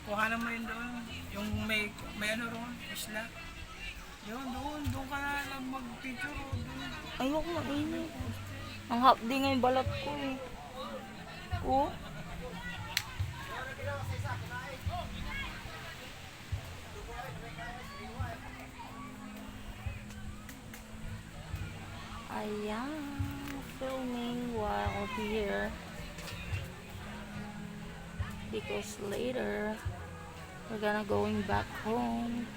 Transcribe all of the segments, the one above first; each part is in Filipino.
Kuhanan mo yun doon. Yung may ano roon, isla. Yun, doon ka na lang mag-picture o doon. Ayoko mainit. Ang hapdi nga yung balat ko eh. Oh. Ayan. Filming while here. Because later, we're gonna going back home.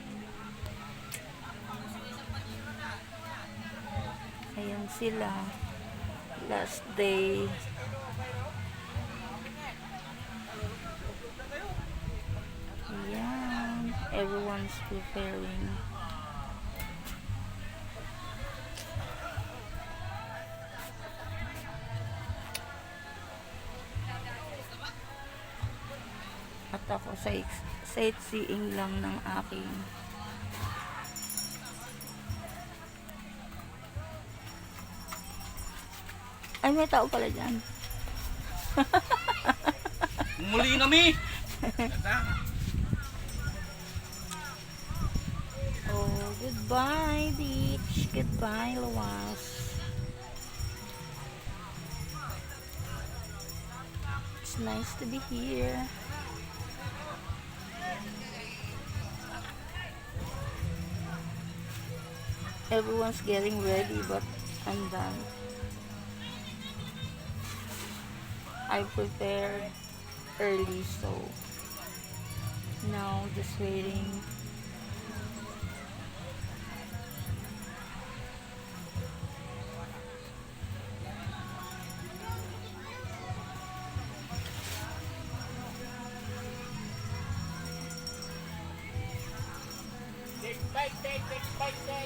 Ayan sila. Last day. Ayan. Everyone's preparing. At ako sa sightseeing lang ng aking ay may tao pala dyan. Muli kami! Oh, goodbye beach. Goodbye Luwas. It's nice to be here. Everyone's getting ready, but I'm done. I prepared early, so now just waiting. Take bike.